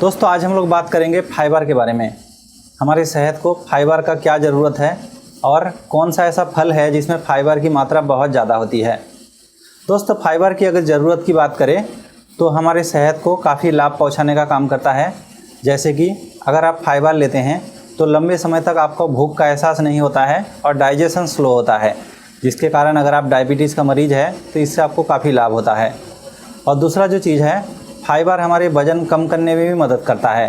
दोस्तों आज हम लोग बात करेंगे फाइबर के बारे में। हमारी सेहत को फाइबर का क्या ज़रूरत है और कौन सा ऐसा फल है जिसमें फाइबर की मात्रा बहुत ज़्यादा होती है। दोस्तों फाइबर की अगर ज़रूरत की बात करें तो हमारे सेहत को काफ़ी लाभ पहुंचाने का काम करता है। जैसे कि अगर आप फाइबर लेते हैं तो लंबे समय तक आपको भूख का एहसास नहीं होता है और डाइजेशन स्लो होता है, जिसके कारण अगर आप डायबिटीज़ का मरीज़ है तो इससे आपको काफ़ी लाभ होता है। और दूसरा जो चीज़ है, फाइबर हमारे वज़न कम करने में भी मदद करता है,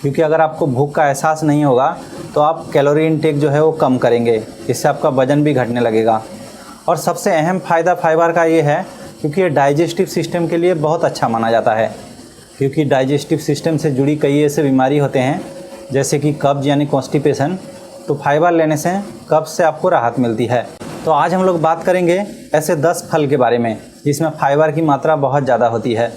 क्योंकि अगर आपको भूख का एहसास नहीं होगा तो आप कैलोरी इनटेक जो है वो कम करेंगे, इससे आपका वज़न भी घटने लगेगा। और सबसे अहम फ़ायदा फाइबर का ये है क्योंकि ये डाइजेस्टिव सिस्टम के लिए बहुत अच्छा माना जाता है, क्योंकि डाइजेस्टिव सिस्टम से जुड़ी कई ऐसे बीमारी होते हैं जैसे कि कब्ज़ यानी कॉन्स्टिपेशन, तो फाइबर लेने से कब्ज़ से आपको राहत मिलती है। तो आज हम लोग बात करेंगे ऐसे 10 फल के बारे में जिसमें फाइबर की मात्रा बहुत ज़्यादा होती है।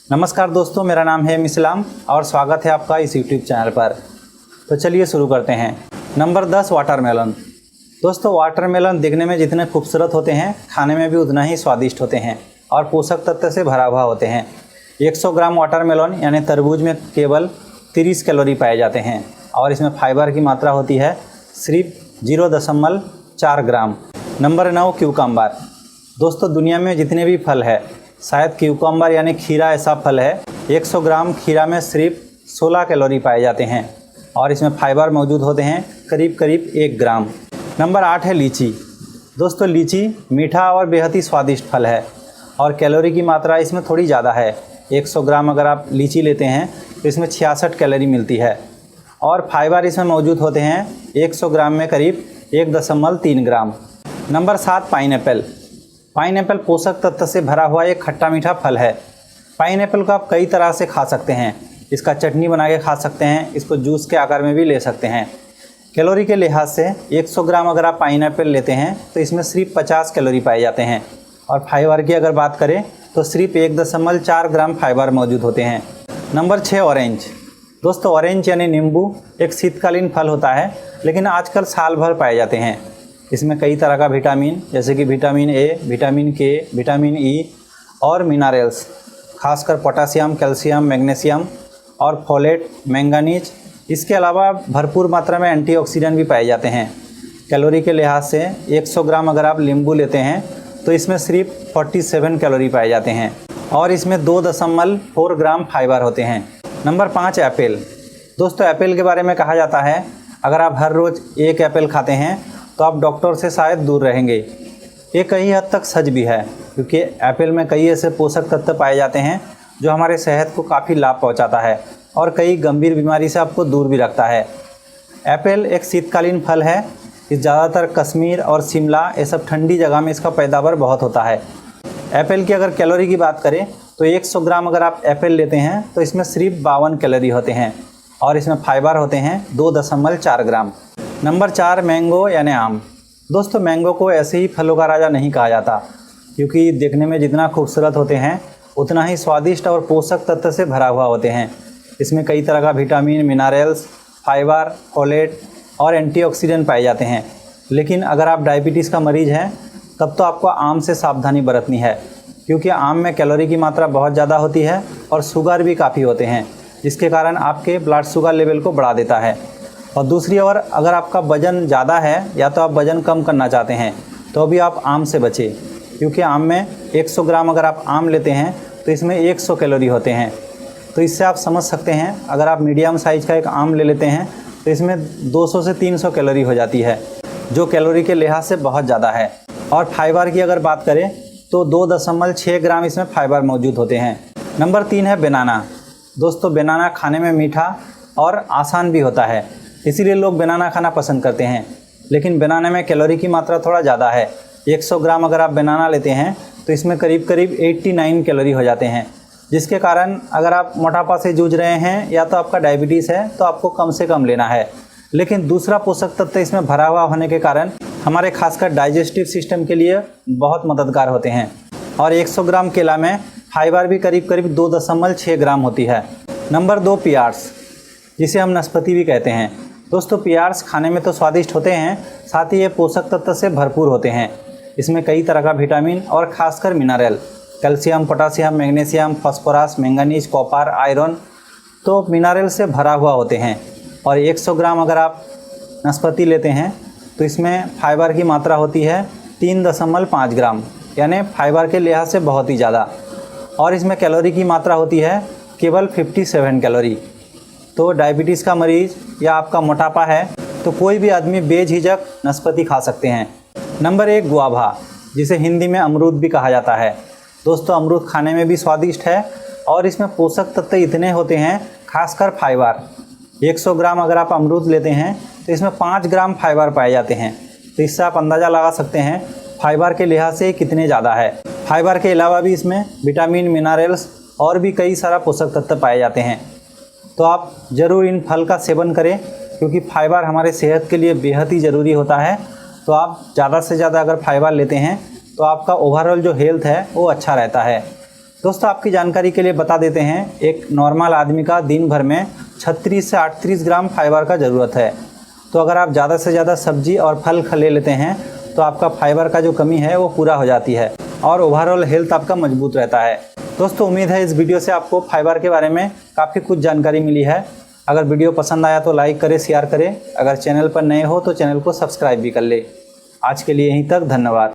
नमस्कार दोस्तों, मेरा नाम है इस्लाम और स्वागत है आपका इस यूट्यूब चैनल पर। तो चलिए शुरू करते हैं। Number 10 watermelon. दोस्तों वाटरमेलन दिखने में जितने खूबसूरत होते हैं, खाने में भी उतना ही स्वादिष्ट होते हैं और पोषक तत्व से भरा हुआ होते हैं। 100 ग्राम वाटरमेलन यानी तरबूज में केवल 30 कैलोरी पाए जाते हैं और इसमें फाइबर की मात्रा होती है सिर्फ 0.4 ग्राम। Number 9 cucumber. दोस्तों दुनिया में जितने भी फल है, शायद क्यूकम्बर यानी खीरा ऐसा फल है। 100 ग्राम खीरा में सिर्फ 16 कैलोरी पाए जाते हैं और इसमें फाइबर मौजूद होते हैं करीब 1 ग्राम। नंबर 8 है लीची। दोस्तों लीची मीठा और बेहद ही स्वादिष्ट फल है और कैलोरी की मात्रा इसमें थोड़ी ज़्यादा है। 100 ग्राम अगर आप लीची लेते हैं तो इसमें 66 कैलोरी मिलती है और फाइबर इसमें मौजूद होते हैं 100 ग्राम में करीब 1.3 ग्राम। Number 7 pineapple. पाइनएप्पल पोषक तत्व से भरा हुआ एक खट्टा मीठा फल है। पाइनएप्पल को आप कई तरह से खा सकते हैं। इसका चटनी बना के खा सकते हैं, इसको जूस के आकार में भी ले सकते हैं। कैलोरी के लिहाज से 100 ग्राम अगर आप पाइनएप्पल लेते हैं तो इसमें सिर्फ 50 कैलोरी पाए जाते हैं और फाइबर की अगर बात करें तो सिर्फ 1.4 ग्राम फाइबर मौजूद होते हैं। Number 6 orange. दोस्तों ऑरेंज यानी नींबू एक शीतकालीन फल होता है, लेकिन आजकल साल भर पाए जाते हैं। इसमें कई तरह का विटामिन जैसे कि विटामिन ए, विटामिन के, विटामिन ई और मिनरल्स, खासकर पोटासियम, कैल्शियम, मैग्नीशियम और फोलेट, मैंगनीज, इसके अलावा भरपूर मात्रा में एंटीऑक्सीडेंट भी पाए जाते हैं। कैलोरी के लिहाज से 100 ग्राम अगर आप नींबू लेते हैं तो इसमें सिर्फ 47 कैलोरी पाए जाते हैं और इसमें 2.4 ग्राम फाइबर होते हैं। Number 5 Apple. दोस्तों एप्पल के बारे में कहा जाता है अगर आप हर रोज़ एक एप्पल खाते हैं तो आप डॉक्टर से शायद दूर रहेंगे। ये कई हद तक सच भी है, क्योंकि एप्पल में कई ऐसे पोषक तत्व पाए जाते हैं जो हमारे सेहत को काफ़ी लाभ पहुंचाता है और कई गंभीर बीमारी से आपको दूर भी रखता है। एप्पल एक शीतकालीन फल है। इस ज़्यादातर कश्मीर और शिमला ये सब ठंडी जगह में इसका पैदावार बहुत होता है। एप्पल की अगर कैलोरी की बात करें तो 100 ग्राम अगर आप एप्पल लेते हैं तो इसमें सिर्फ 52 कैलोरी होते हैं और इसमें फाइबर होते हैं 2.4 ग्राम। नंबर 4 मैंगो यानी आम। दोस्तों मैंगो को ऐसे ही फलों का राजा नहीं कहा जाता, क्योंकि देखने में जितना खूबसूरत होते हैं उतना ही स्वादिष्ट और पोषक तत्व से भरा हुआ होते हैं। इसमें कई तरह का विटामिन, मिनरल्स, फाइबर, फोलेट और एंटीऑक्सीडेंट पाए जाते हैं। लेकिन अगर आप डायबिटीज़ का मरीज़ हैं तब तो आपको आम से सावधानी बरतनी है, क्योंकि आम में कैलोरी की मात्रा बहुत ज़्यादा होती है और शुगर भी काफ़ी होते हैं, जिसके कारण आपके ब्लड शुगर लेवल को बढ़ा देता है। और दूसरी ओर अगर आपका वज़न ज़्यादा है या तो आप वज़न कम करना चाहते हैं तो भी आप आम से बचें, क्योंकि आम में 100 ग्राम अगर आप आम लेते हैं तो इसमें 100 कैलोरी होते हैं। तो इससे आप समझ सकते हैं अगर आप मीडियम साइज़ का एक आम ले लेते हैं तो इसमें 200 से 300 कैलोरी हो जाती है, जो कैलोरी के लिहाज से बहुत ज़्यादा है। और फाइबर की अगर बात करें तो 2.6 ग्राम इसमें फाइबर मौजूद होते हैं। नंबर 3 है बनाना। दोस्तों बनाना खाने में मीठा और आसान भी होता है, इसीलिए लोग बनाना खाना पसंद करते हैं। लेकिन बनाना में कैलोरी की मात्रा थोड़ा ज़्यादा है। 100 ग्राम अगर आप बनाना लेते हैं तो इसमें करीब 89 कैलोरी हो जाते हैं, जिसके कारण अगर आप मोटापा से जूझ रहे हैं या तो आपका डायबिटीज़ है तो आपको कम से कम लेना है। लेकिन दूसरा पोषक तत्व इसमें भरा हुआ होने के कारण हमारे खासकर डाइजेस्टिव सिस्टम के लिए बहुत मददगार होते हैं। और 100 ग्राम केला में फाइबर भी करीब 2.6 ग्राम होती है। नंबर 2 पियार्स, जिसे हम नाशपाती भी कहते हैं। दोस्तों पियार्स खाने में तो स्वादिष्ट होते हैं, साथ ही ये पोषक तत्व से भरपूर होते हैं। इसमें कई तरह का विटामिन और खासकर mineral, calcium, potassium, magnesium, phosphorus, manganese, copper, iron तो मिनरल से भरा हुआ होते हैं। और 100 ग्राम अगर आप नाशपाती लेते हैं तो इसमें फाइबर की मात्रा होती है 3.5 ग्राम, यानी फाइबर के लिहाज से बहुत ही ज़्यादा। और इसमें कैलोरी की मात्रा होती है केवल 57 कैलोरी। तो डायबिटीज़ का मरीज़ या आपका मोटापा है तो कोई भी आदमी बेझिझक नाशपाती खा सकते हैं। नंबर 1 गुआवा, जिसे हिंदी में अमरूद भी कहा जाता है। दोस्तों अमरूद खाने में भी स्वादिष्ट है और इसमें पोषक तत्व इतने होते हैं, खासकर फाइबर। 100 ग्राम अगर आप अमरूद लेते हैं तो इसमें 5 ग्राम फाइबर पाए जाते हैं। तो इससे आप अंदाज़ा लगा सकते हैं फाइबर के लिहाज से कितने ज़्यादा है। फाइबर के अलावा भी इसमें विटामिन, मिनरल्स और भी कई सारा पोषक तत्व पाए जाते हैं। तो आप ज़रूर इन फल का सेवन करें, क्योंकि फाइबर हमारे सेहत के लिए बेहद ही ज़रूरी होता है। तो आप ज़्यादा से ज़्यादा अगर फाइबर लेते हैं तो आपका ओवरऑल जो हेल्थ है वो अच्छा रहता है। दोस्तों आपकी जानकारी के लिए बता देते हैं, एक नॉर्मल आदमी का दिन भर में 36 से 38 ग्राम फाइबर का ज़रूरत है। तो अगर आप ज़्यादा से ज़्यादा सब्जी और फल ले लेते हैं तो आपका फाइबर का जो कमी है वो पूरा हो जाती है और ओवरऑल हेल्थ आपका मजबूत रहता है। दोस्तों उम्मीद है इस वीडियो से आपको फाइबर के बारे में काफ़ी कुछ जानकारी मिली है। अगर वीडियो पसंद आया तो लाइक करें, शेयर करें। अगर चैनल पर नए हो तो चैनल को सब्सक्राइब भी कर ले। आज के लिए यहीं तक, धन्यवाद।